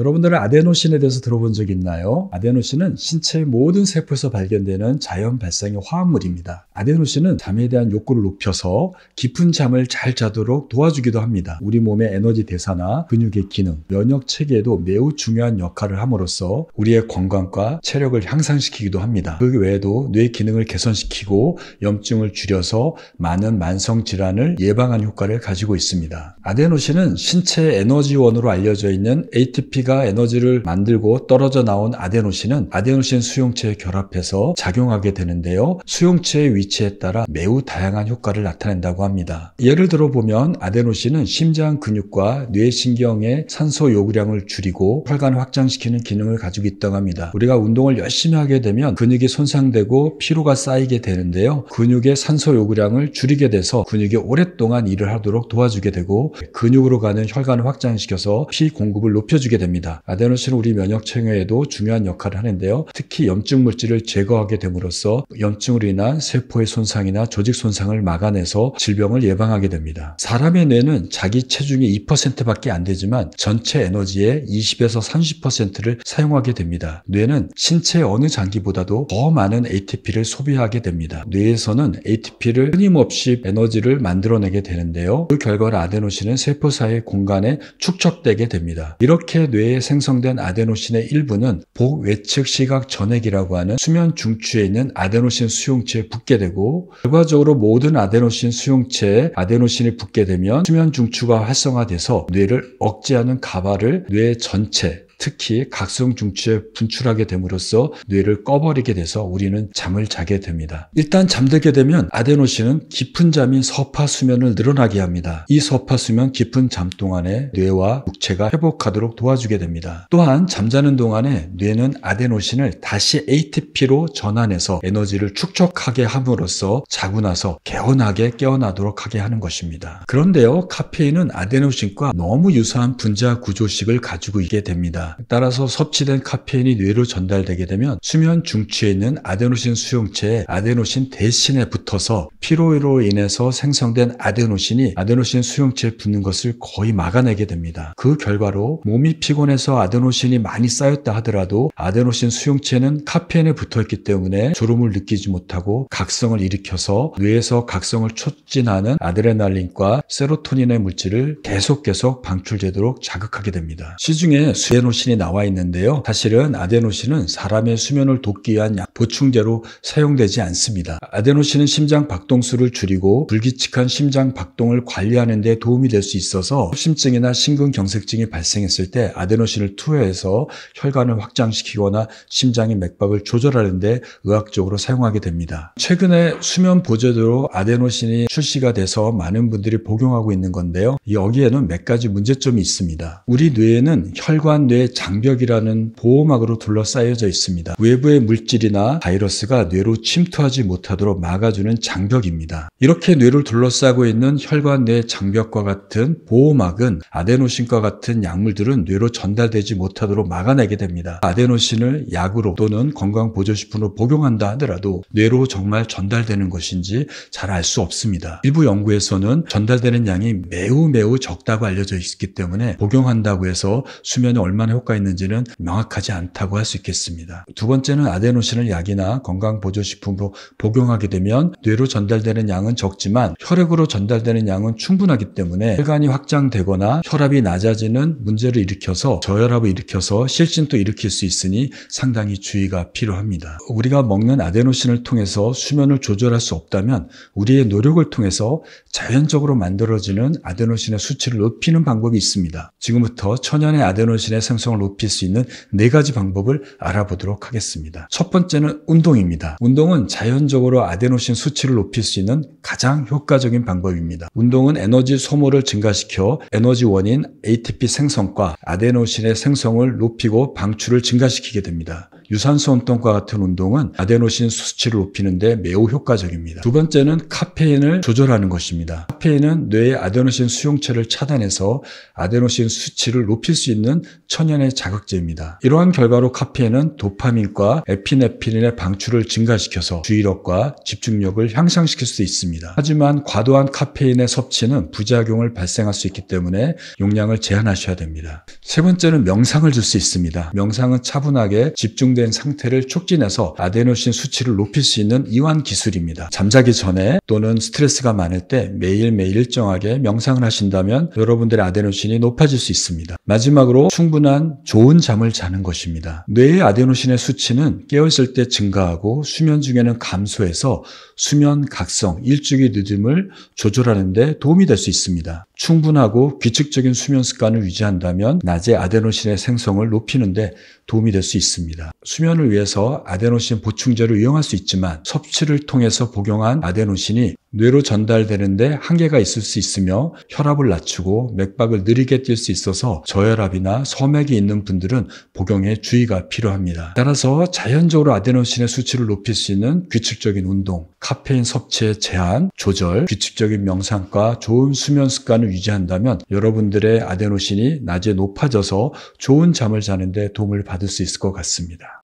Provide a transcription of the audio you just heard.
여러분들은 아데노신에 대해서 들어본 적 있나요? 아데노신은 신체의 모든 세포에서 발견되는 자연 발생의 화합물입니다. 아데노신은 잠에 대한 욕구를 높여서 깊은 잠을 잘 자도록 도와주기도 합니다. 우리 몸의 에너지 대사나 근육의 기능, 면역 체계에도 매우 중요한 역할을 함으로써 우리의 건강과 체력을 향상시키기도 합니다. 그 외에도 뇌 기능을 개선시키고 염증을 줄여서 많은 만성 질환을 예방하는 효과를 가지고 있습니다. 아데노신은 신체의 에너지원으로 알려져 있는 ATP가 에너지를 만들고 떨어져 나온 아데노신은 아데노신 수용체에 결합해서 작용하게 되는데요. 수용체의 위치에 따라 매우 다양한 효과를 나타낸다고 합니다. 예를 들어 보면 아데노신은 심장 근육과 뇌신경의 산소 요구량을 줄이고 혈관을 확장시키는 기능을 가지고 있다고 합니다. 우리가 운동을 열심히 하게 되면 근육이 손상되고 피로가 쌓이게 되는데요. 근육의 산소 요구량을 줄이게 돼서 근육이 오랫동안 일을 하도록 도와주게 되고 근육으로 가는 혈관을 확장시켜서 피 공급을 높여주게 됩니다. 아데노신은 우리 면역 체계에도 중요한 역할을 하는데요. 특히 염증 물질을 제거하게 됨으로써 염증으로 인한 세포의 손상이나 조직 손상을 막아내서 질병을 예방하게 됩니다. 사람의 뇌는 자기 체중의 2%밖에 안 되지만 전체 에너지의 20에서 30%를 사용하게 됩니다. 뇌는 신체 어느 장기보다도 더 많은 ATP를 소비하게 됩니다. 뇌에서는 ATP를 끊임없이 에너지를 만들어내게 되는데요. 그 결과로 아데노신은 세포 사이 공간에 축적되게 됩니다. 이렇게 뇌에 생성된 아데노신의 일부는 복외측 시각 전액이라고 하는 수면 중추에 있는 아데노신 수용체에 붙게 되고 결과적으로 모든 아데노신 수용체에 아데노신이 붙게 되면 수면 중추가 활성화돼서 뇌를 억제하는 가발을 뇌 전체 특히 각성 중추에 분출하게 됨으로써 뇌를 꺼버리게 돼서 우리는 잠을 자게 됩니다. 일단 잠들게 되면 아데노신은 깊은 잠인 서파 수면을 늘어나게 합니다. 이 서파 수면 깊은 잠 동안에 뇌와 육체가 회복하도록 도와주게 됩니다. 또한 잠자는 동안에 뇌는 아데노신을 다시 ATP로 전환해서 에너지를 축적하게 함으로써 자고 나서 개운하게 깨어나도록 하게 하는 것입니다. 그런데요, 카페인은 아데노신과 너무 유사한 분자 구조식을 가지고 있게 됩니다. 따라서 섭취된 카페인이 뇌로 전달되게 되면 수면 중추에 있는 아데노신 수용체에 아데노신 대신에 붙어서 피로로 인해서 생성된 아데노신이 아데노신 수용체에 붙는 것을 거의 막아내게 됩니다. 그 결과로 몸이 피곤해서 아데노신이 많이 쌓였다 하더라도 아데노신 수용체는 카페인에 붙어있기 때문에 졸음을 느끼지 못하고 각성을 일으켜서 뇌에서 각성을 촉진하는 아드레날린과 세로토닌의 물질을 계속 방출되도록 자극하게 됩니다. 시중에 아데노신이 나와 있는데요. 사실은 아데노신은 사람의 수면을 돕기 위한 보충제로 사용되지 않습니다. 아데노신은 심장 박동수를 줄이고 불규칙한 심장 박동을 관리하는 데 도움이 될 수 있어서 심증이나 심근경색증이 발생했을 때 아데노신을 투여해서 혈관을 확장시키거나 심장의 맥박을 조절하는 데 의학적으로 사용하게 됩니다. 최근에 수면 보조제로 아데노신이 출시가 돼서 많은 분들이 복용하고 있는 건데요. 여기에는 몇 가지 문제점이 있습니다. 우리 뇌에는 혈관 뇌 장벽이라는 보호막으로 둘러싸여져 있습니다. 외부의 물질이나 바이러스가 뇌로 침투하지 못하도록 막아주는 장벽입니다. 이렇게 뇌를 둘러싸고 있는 혈관 뇌 장벽과 같은 보호막은 아데노신과 같은 약물들은 뇌로 전달되지 못하도록 막아내게 됩니다. 아데노신을 약으로 또는 건강보조식품으로 복용한다 하더라도 뇌로 정말 전달되는 것인지 잘 알 수 없습니다. 일부 연구에서는 전달되는 양이 매우 적다고 알려져 있기 때문에 복용한다고 해서 수면에 얼마나 효과가 있는지는 명확하지 않다고 할 수 있겠습니다. 두 번째는 아데노신을 약이나 건강보조식품으로 복용하게 되면 뇌로 전달되는 양은 적지만 혈액으로 전달되는 양은 충분하기 때문에 혈관이 확장되거나 혈압이 낮아지는 문제를 일으켜서 저혈압을 일으켜서 실신도 일으킬 수 있으니 상당히 주의가 필요합니다. 우리가 먹는 아데노신을 통해서 수면을 조절할 수 없다면 우리의 노력을 통해서 자연적으로 만들어지는 아데노신의 수치를 높이는 방법이 있습니다. 지금부터 천연의 아데노신의 생성을 높일 수 있는 4가지 방법을 알아보도록 하겠습니다. 첫 번째는 운동입니다. 운동은 자연적으로 아데노신 수치를 높일 수 있는 가장 효과적인 방법입니다. 운동은 에너지 소모를 증가시켜 에너지 원인 ATP 생성과 아데노신의 생성을 높이고 방출을 증가시키게 됩니다. 유산소 운동과 같은 운동은 아데노신 수치를 높이는 데 매우 효과적입니다. 두 번째는 카페인을 조절하는 것입니다. 카페인은 뇌의 아데노신 수용체를 차단해서 아데노신 수치를 높일 수 있는 천연의 자극제입니다. 이러한 결과로 카페인은 도파민과 에피네프린의 방출을 증가시켜서 주의력과 집중력을 향상시킬 수 있습니다. 하지만 과도한 카페인의 섭취는 부작용을 발생할 수 있기 때문에 용량을 제한하셔야 됩니다. 세 번째는 명상을 줄 수 있습니다. 명상은 차분하게 집중된 상태를 촉진해서 아데노신 수치를 높일 수 있는 이완 기술입니다. 잠자기 전에 또는 스트레스가 많을 때 매일매일 일정하게 명상을 하신다면 여러분들의 아데노신이 높아질 수 있습니다. 마지막으로 충분한 좋은 잠을 자는 것입니다. 뇌의 아데노신의 수치는 깨어있을 때 증가하고 수면 중에는 감소해서 수면 각성, 일주기 리듬을 조절하는 데 도움이 될 수 있습니다. 충분하고 규칙적인 수면 습관을 유지한다면 낮에 아데노신의 생성을 높이는 데 도움이 될 수 있습니다. 수면을 위해서 아데노신 보충제를 이용할 수 있지만 섭취를 통해서 복용한 아데노신이 뇌로 전달되는데 한계가 있을 수 있으며 혈압을 낮추고 맥박을 느리게 뛸 수 있어서 저혈압이나 소맥이 있는 분들은 복용에 주의가 필요합니다. 따라서 자연적으로 아데노신의 수치를 높일 수 있는 규칙적인 운동, 카페인 섭취의 제한, 조절, 규칙적인 명상과 좋은 수면 습관을 유지한다면 여러분들의 아데노신이 낮에 높아져서 좋은 잠을 자는 데 도움을 받을 수 있을 것 같습니다.